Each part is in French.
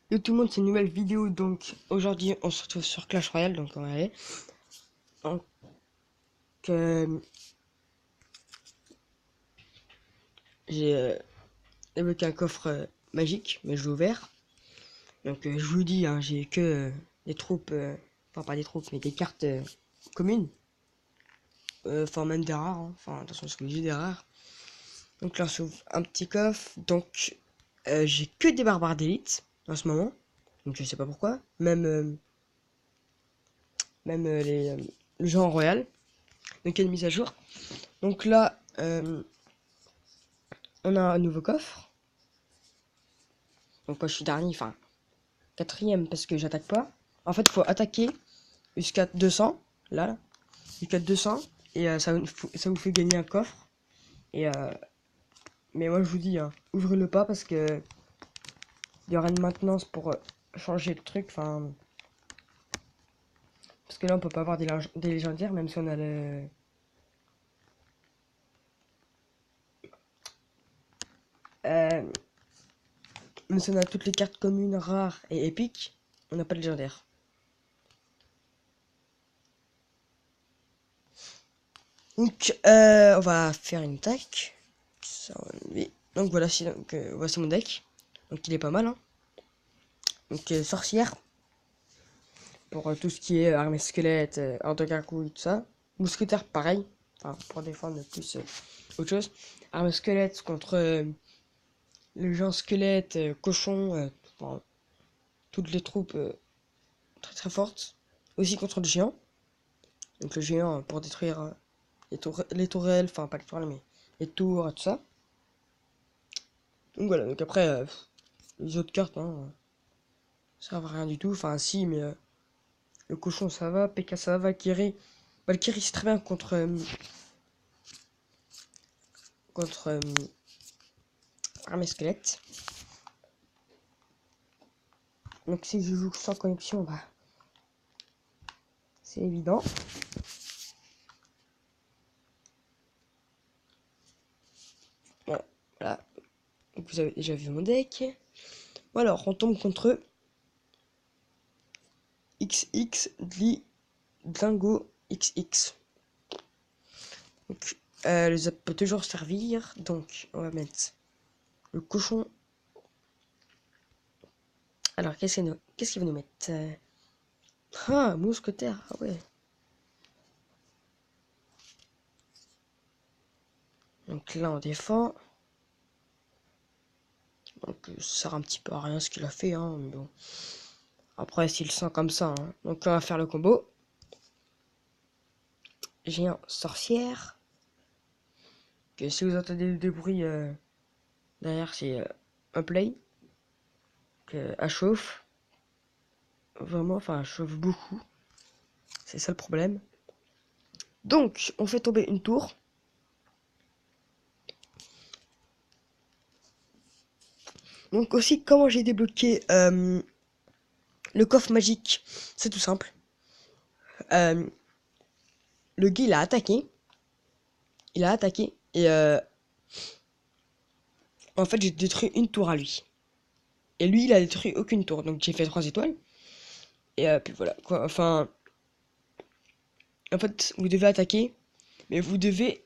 Yo tout le monde, c'est une nouvelle vidéo. Donc aujourd'hui on se retrouve sur Clash Royale, donc on va y aller. Donc euh, j'ai débloqué un coffre magique, mais je l'ai ouvert. Donc je vous dis, hein, j'ai que des troupes, enfin pas des troupes, mais des cartes communes. Enfin même des rares, hein. Enfin attention, parce que j'ai des rares. Donc là on s'ouvre un petit coffre. Donc j'ai que des barbares d'élite en ce moment. Donc je sais pas pourquoi. Même les gens en royal. Donc il y a une mise à jour. Donc là, on a un nouveau coffre. Donc moi je suis dernier, enfin quatrième parce que j'attaque pas. En fait, il faut attaquer jusqu'à 200, là, jusqu'à 200, et ça vous fait gagner un coffre. Et mais moi je vous dis, hein, ouvrez-le pas parce que il y aura une maintenance pour changer le truc. Enfin, parce que là on peut pas avoir des légendaires même si on a le. Euh, Même si on a toutes les cartes communes, rares et épiques, on n'a pas de légendaire. Donc on va faire une attaque. Ça, donc voilà, voici mon deck. Donc il est pas mal, hein. Donc sorcière pour tout ce qui est armée squelette, hors de gargouille, tout ça. Mousquetaire pareil, enfin pour défendre plus autre chose. Armée squelette contre les gens squelettes, cochons, enfin, toutes les troupes très très fortes. Aussi contre le géant. Donc le géant pour détruire les tourelles, enfin pas les tourelles mais les tours, tout ça. Donc voilà, donc après les autres cartes, hein, ça servent à rien du tout. Enfin si, mais le cochon ça va, P.K. ça va, Valkyrie. Valkyrie c'est très bien contre armée squelette. Donc si je joue sans connexion, bah c'est évident. Voilà, voilà. Donc vous avez déjà vu mon deck. Bon alors on tombe contre XX Dlingo XX. Donc ça peut toujours servir. Donc on va mettre le cochon. Alors qu'est-ce qu'il va nous mettre Ah, mousquetaire, ah ouais. Donc là on défend. Donc ça sert un petit peu à rien ce qu'il a fait, hein, mais bon. Après s'il sent comme ça, hein. Donc on va faire le combo. Géant sorcière. Que si vous entendez des bruits derrière, c'est un play. Que elle chauffe. Vraiment, enfin elle chauffe beaucoup. C'est ça le problème. Donc on fait tomber une tour. Donc aussi comment j'ai débloqué le coffre magique, c'est tout simple. Euh, le gars il a attaqué. Il a attaqué. Et en fait j'ai détruit une tour à lui. Et lui il a détruit aucune tour. Donc j'ai fait 3 étoiles. Et puis voilà quoi. Enfin. En fait vous devez attaquer. Mais vous devez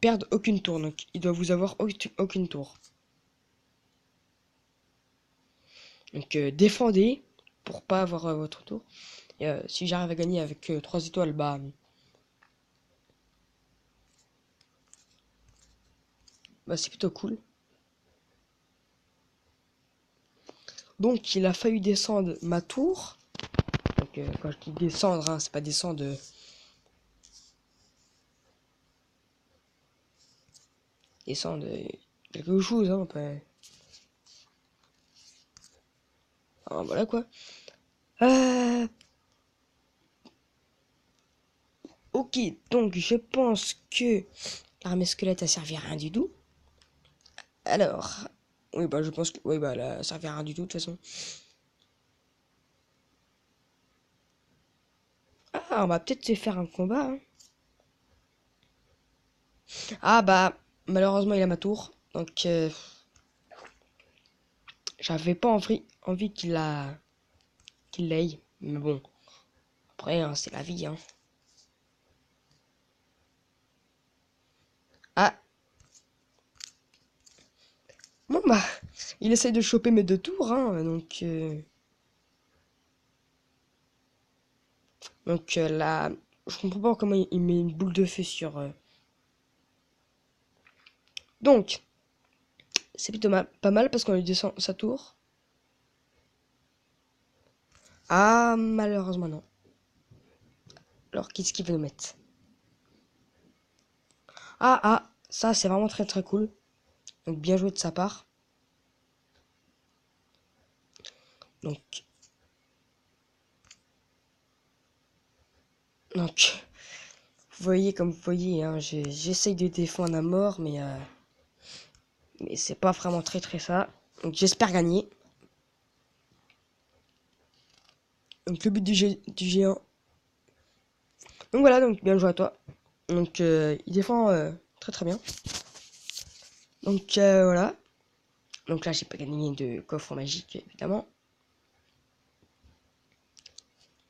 perdre aucune tour. Donc il doit vous avoir aucune tour. Donc défendez pour pas avoir votre tour. Et si j'arrive à gagner avec 3 étoiles, bah c'est plutôt cool. Donc il a fallu descendre ma tour. Donc quand je dis descendre, hein, c'est pas descendre. Descendre quelque chose, hein, pas. Enfin, voilà quoi. Euh, ok, donc je pense que l'armée squelette a servi à rien du tout. Alors, oui bah je pense que oui bah elle a servi à rien du tout de toute façon. Ah, on va peut-être se faire un combat, hein. Ah bah malheureusement il a ma tour, donc J'avais pas envie qu'il l'aille. Mais bon, après, hein, c'est la vie, hein. Ah, bon bah, il essaye de choper mes 2 tours, hein, donc là, je comprends pas comment il met une boule de feu sur. Donc, c'est plutôt pas mal parce qu'on lui descend sa tour. Ah, malheureusement non. Alors, qu'est-ce qu'il veut nous mettre? Ah, ça c'est vraiment très très cool. Donc, bien joué de sa part. Donc, donc, vous voyez, comme vous voyez, hein, j'essaye de défendre à mort, mais c'est pas vraiment très très ça. Donc, j'espère gagner. Donc, le but du géant. Donc, voilà, donc bien joué à toi. Donc, il défend très très bien. Donc, voilà. Donc là, j'ai pas gagné de coffre magique, évidemment.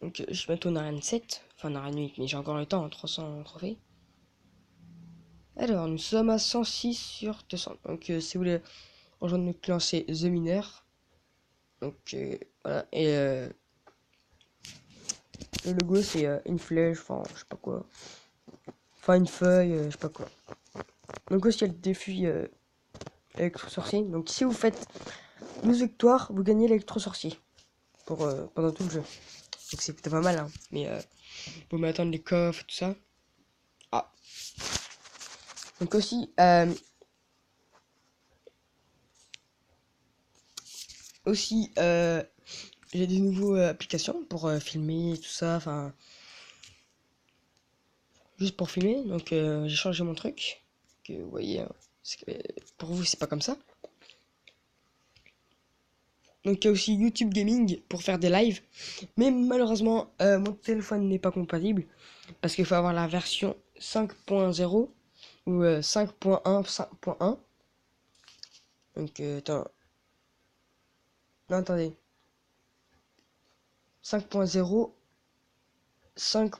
Donc, je suis bientôt en arène 7. Enfin, en arène 8, mais j'ai encore le temps, 300 trophées. Alors, nous sommes à 106 sur 200. Donc, si vous voulez rejoindre notre clan, c'est The Miner. Donc, voilà. Et le logo, c'est une flèche, enfin, je sais pas quoi. Enfin, une feuille, je sais pas quoi. Donc, aussi, il y a le défi électro-sorcier. Donc, si vous faites 12 victoires, vous gagnez l'électro-sorcier. Pendant tout le jeu. Donc, c'est plutôt pas mal, hein. Mais, vous m'attendre les coffres, tout ça. Ah. Donc, aussi, j'ai des nouveaux applications pour filmer tout ça, enfin juste pour filmer. Donc j'ai changé mon truc. Que vous voyez, hein, pour vous c'est pas comme ça. Donc il y a aussi YouTube Gaming pour faire des lives. Mais malheureusement mon téléphone n'est pas compatible parce qu'il faut avoir la version 5.0 ou 5.1, 5.1. Donc attends. Non, attendez. 5.0, 5.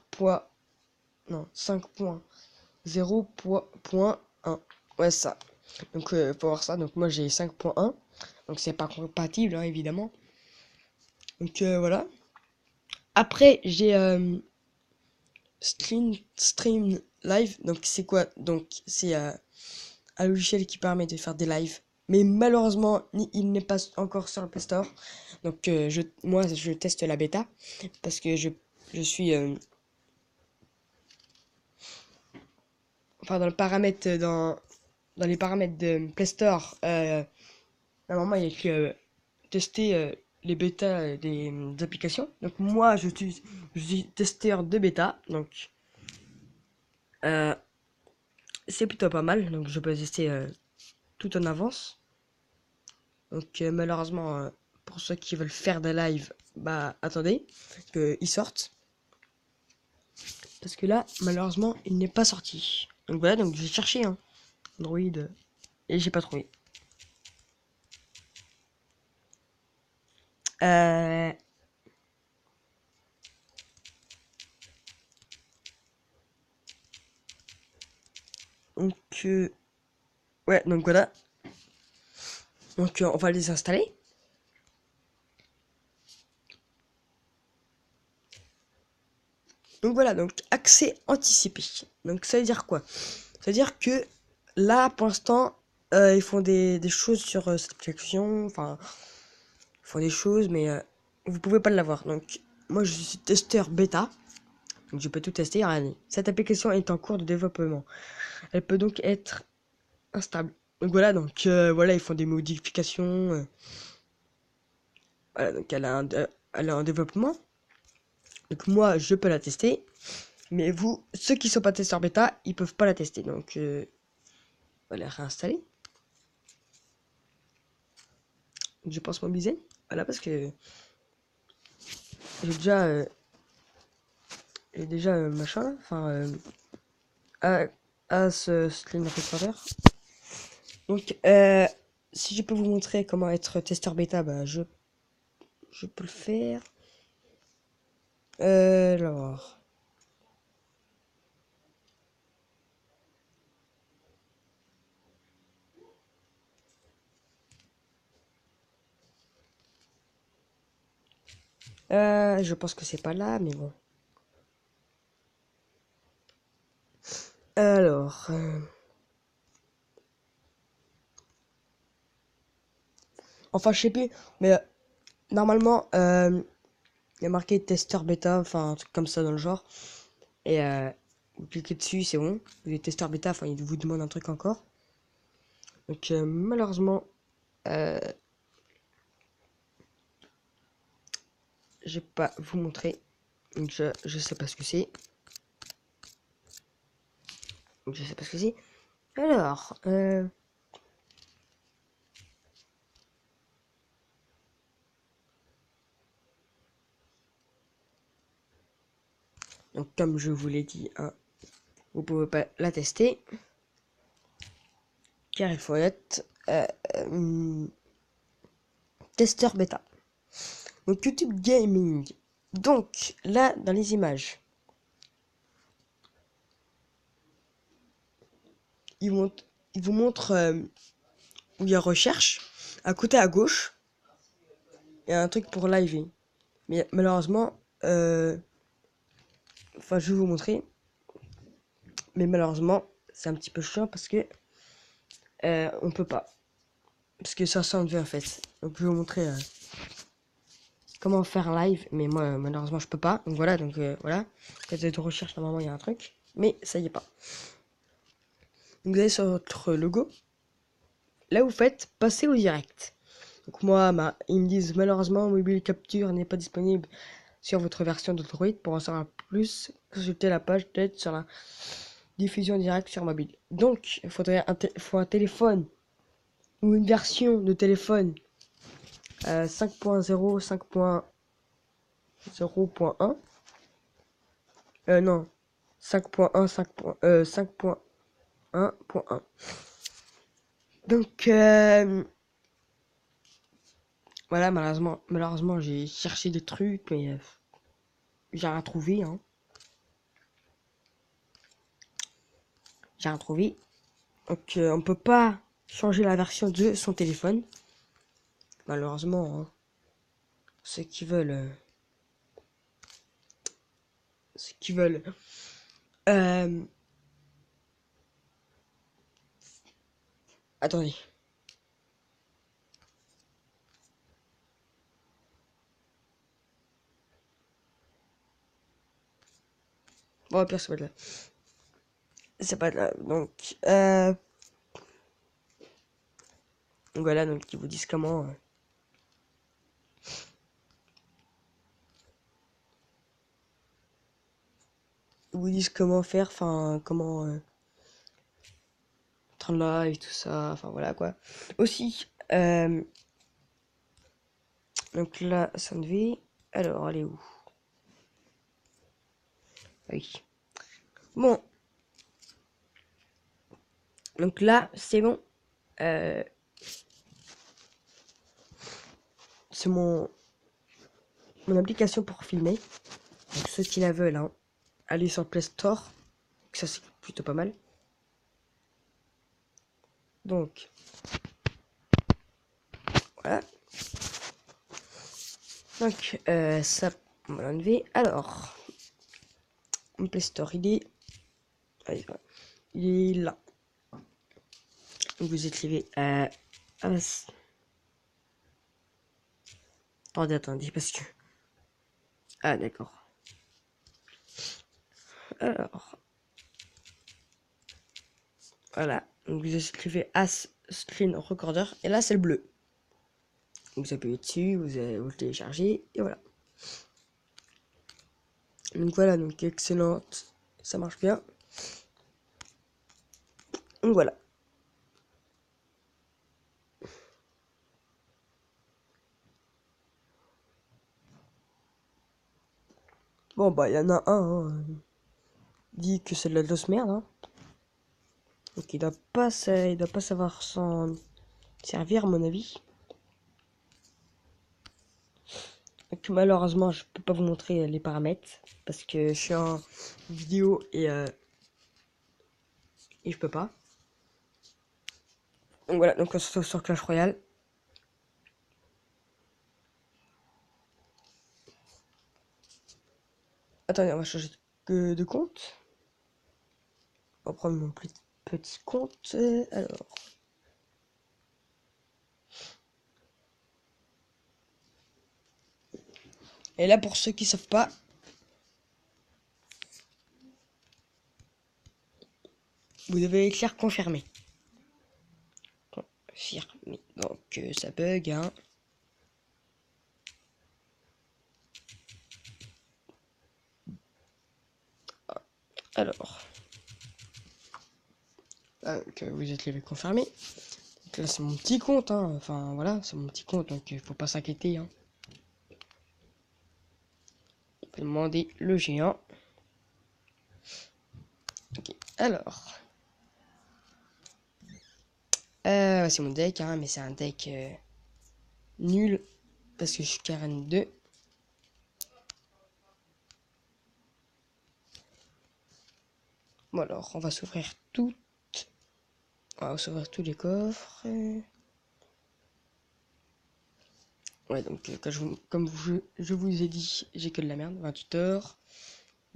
Non, 5.0.1. Ouais, ça. Donc, faut voir ça. Donc, moi, j'ai 5.1. Donc, c'est pas compatible, hein, évidemment. Donc, voilà. Après, j'ai Stream Live. Donc, c'est quoi? Donc, c'est un logiciel qui permet de faire des lives. Mais malheureusement, il n'est pas encore sur le Play Store. Donc, moi, je teste la bêta. Parce que je suis. Enfin, dans le paramètre. Dans les paramètres de Play Store. Normalement, il y a écrit tester les bêtas des applications. Donc moi, je suis testeur de bêta. Donc euh, c'est plutôt pas mal. Donc je peux tester tout en avance. Donc malheureusement, pour ceux qui veulent faire des lives, bah attendez qu'ils sortent. Parce que là, malheureusement, il n'est pas sorti. Donc voilà, donc j'ai cherché hein, Android et j'ai pas trouvé. Euh, donc ouais, donc voilà. Donc on va les installer. Donc voilà, donc accès anticipé. Donc ça veut dire quoi? Ça veut dire que là, pour l'instant, ils font des choses sur cette application. Enfin, ils font des choses, mais vous pouvez pas l'avoir. Donc moi, je suis testeur bêta. Donc je peux tout tester. Regardez. Cette application est en cours de développement. Elle peut donc être instable. Donc voilà, ils font des modifications. Voilà, donc elle est en développement. Donc moi, je peux la tester. Mais vous, ceux qui sont pas testeurs bêta, ils peuvent pas la tester. Donc, on va la réinstaller. Je pense mobiliser. Voilà, parce que j'ai déjà, machin là. Enfin, à ce screen recorder. Donc, si je peux vous montrer comment être testeur bêta, bah je peux le faire. Alors. Je pense que c'est pas là, mais bon. Alors. Enfin, je sais plus, mais normalement, il y a marqué testeur bêta, enfin un truc comme ça dans le genre. Et vous cliquez dessus, c'est bon. Les testeurs bêta, enfin, ils vous demandent un truc encore. Donc, malheureusement, euh, je vais pas vous montrer. Donc, je sais pas ce que c'est. Donc, je sais pas ce que c'est. Alors, donc, comme je vous l'ai dit, hein, vous pouvez pas la tester. Car il faut être testeur bêta. Donc, YouTube Gaming. Donc, là, dans les images, ils vous montrent où il y a recherche. À côté à gauche, il y a un truc pour live. Mais malheureusement, enfin, je vais vous montrer. Mais malheureusement, c'est un petit peu chiant parce que on peut pas. Parce que ça s'enlève en fait. Donc, je vais vous montrer comment faire un live. Mais moi, malheureusement, je peux pas. Donc voilà, voilà. Quand vous êtes de recherche, normalement, il y a un truc. Mais ça y est pas. Donc, vous allez sur votre logo. Là, vous faites passer au direct. Donc moi, ils me disent malheureusement, Mobile Capture n'est pas disponible sur votre version d'Android. Pour en savoir plus, consultez la page d'aide sur la diffusion directe sur mobile. Donc, il faudrait faut un téléphone ou une version de téléphone 5.0, 5.0.1. Non, 5.1, 5.1.1. Donc, voilà, malheureusement, j'ai cherché des trucs, mais j'ai rien trouvé, hein. J'ai rien trouvé. Donc, on peut pas changer la version de son téléphone. Malheureusement, hein. Ceux qui veulent... ceux qui veulent... Attendez. Bon, au pire, c'est pas de là. C'est pas de là. Donc, voilà, donc ils vous disent comment... ils vous disent comment faire, enfin, comment... être en live, tout ça, enfin, voilà, quoi. Aussi, donc là, ça ne fait... Alors, elle est où? Ah oui. Bon. Donc là, c'est bon. C'est mon application pour filmer. Donc ceux qui la veulent, hein, allez sur le Play Store. Ça c'est plutôt pas mal. Donc voilà. Donc ça on va l'enlever. Alors mon Play Store il est. Allez, il est là. Donc vous écrivez attendez parce que. Ah d'accord. Alors. Voilà. Donc vous écrivez As Screen Recorder. Et là c'est le bleu. Donc vous appuyez dessus, vous le téléchargez. Et voilà. Donc voilà, donc excellente. Ça marche bien. Donc voilà. Bon bah il y en a un. Hein. Il dit que c'est de la grosse merde. Hein. Donc il doit pas savoir s'en servir à mon avis. Donc, malheureusement, je peux pas vous montrer les paramètres parce que je suis en vidéo et je peux pas. Donc voilà, donc on se retrouve sur Clash Royale. Attendez, on va changer de compte. On va prendre mon petit compte. Alors. Et là, pour ceux qui savent pas, vous devez écrire confirmer. Confirmer. Donc ça bug, hein. Alors. Donc vous êtes levé confirmé. Donc là, c'est mon petit compte, hein. Enfin voilà, c'est mon petit compte, donc il faut pas s'inquiéter, hein. On peut demander le géant. Ok, alors. C'est mon deck, hein, mais c'est un deck nul parce que je suis Karen 2. Bon alors, on va s'ouvrir tout. On va s'ouvrir tous les coffres. Ouais, donc comme je vous ai dit, j'ai que de la merde. 28 or,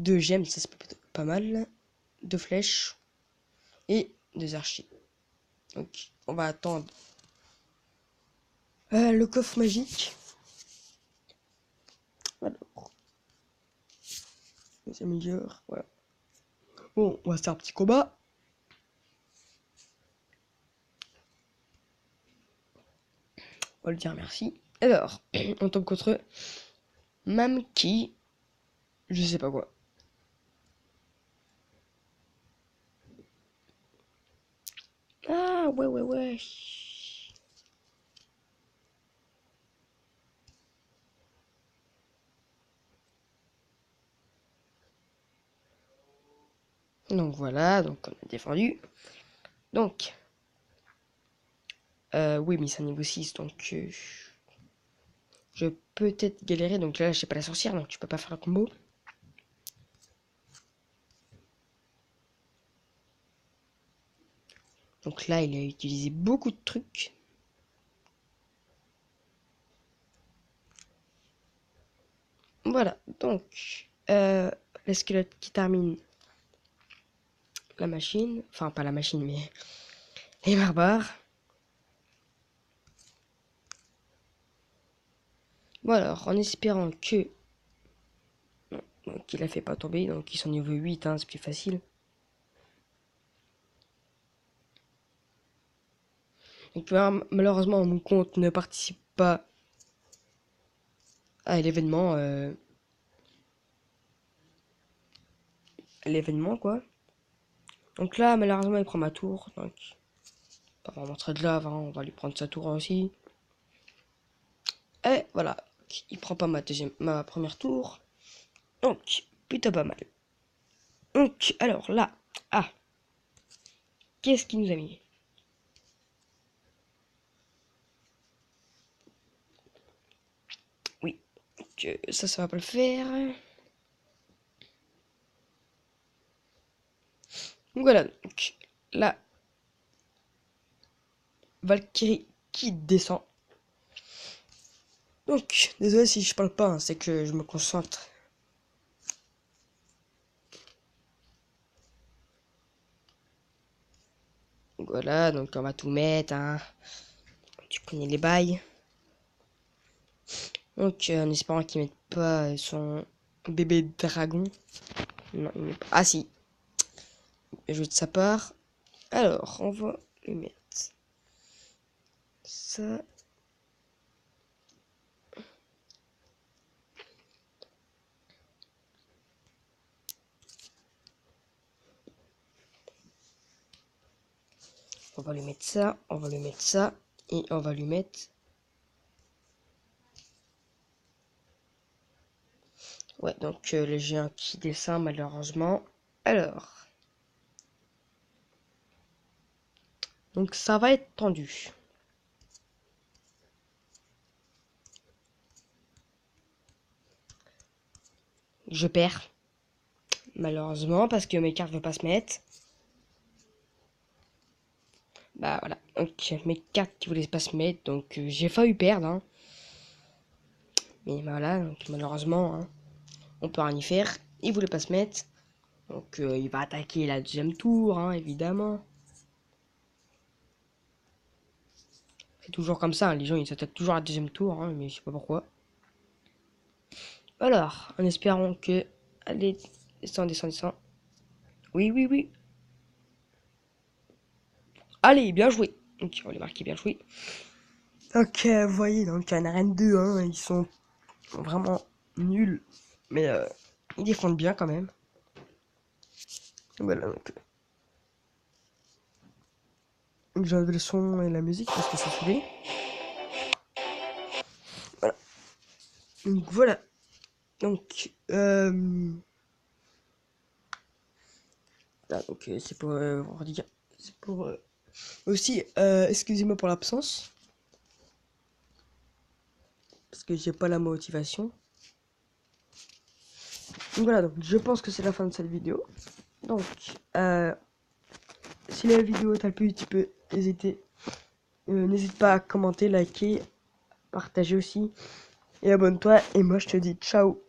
2 gemmes, ça c'est pas mal. 2 flèches et 2 archers. Donc on va attendre le coffre magique. Alors, c'est meilleur. Voilà. Bon, on va faire un petit combat. On va lui dire merci. Alors, on tombe contre Mamki. Je sais pas quoi. Ah, ouais. Donc voilà, donc on a défendu. Donc, oui, mais c'est un niveau 6, donc je peux peut-être galérer. Donc là, j'ai pas la sorcière, donc tu peux pas faire le combo. Donc là, il a utilisé beaucoup de trucs. Voilà, donc le squelette qui termine la machine. Enfin, pas la machine, mais les barbares. Bon alors, en espérant que... Non, donc il a fait pas tomber, donc ils sont niveau 8, hein, c'est plus facile. Donc malheureusement, mon compte ne participe pas à l'événement. L'événement, quoi. Donc là, malheureusement, il prend ma tour. Donc, on va montrer de lave, hein, on va lui prendre sa tour aussi. Et voilà, il prend pas ma première tour. Donc, plutôt pas mal. Donc, alors là, qu'est-ce qu'il nous a mis? Oui, donc, ça va pas le faire. Donc voilà, donc là, Valkyrie qui descend. Donc, désolé si je parle pas, hein, c'est que je me concentre. Donc voilà, donc on va tout mettre, hein. Tu connais les bails. Donc, en espérant qu'il mette pas son bébé dragon. Non, il met pas. Ah si, je vais de sa part. Alors, on va lui mettre ça. On va lui mettre ça, on va lui mettre ça, et on va lui mettre... Ouais, donc le géant qui descend malheureusement. Alors, donc ça va être tendu. je perds. Malheureusement, parce que mes cartes ne veulent pas se mettre. Bah voilà, donc mes cartes qui voulaient pas se mettre, donc j'ai failli perdre. Hein. Mais voilà, donc malheureusement, hein, on peut rien y faire. Il voulait pas se mettre. Donc il va attaquer la deuxième tour, hein, évidemment. C'est toujours comme ça, hein, les gens ils s'attaquent toujours à la deuxième tour, hein, mais je sais pas pourquoi. Alors, en espérant que... Allez, descends, descends, descends. Oui, oui, oui. Allez, bien joué. Donc on les marqué bien joué. Donc vous voyez, donc en arène 2, hein, ils sont vraiment nuls. Mais ils défendent bien quand même. Voilà, donc... J'ai enlevé le son et la musique parce que ça saoulait. Voilà. Donc voilà. Donc, ah, donc c'est pour c'est pour aussi excusez-moi pour l'absence parce que j'ai pas la motivation. Donc voilà, donc je pense que c'est la fin de cette vidéo. Donc si la vidéo t'a plu, tu peux n'hésite pas à commenter, liker, partager aussi et abonne-toi et moi je te dis ciao.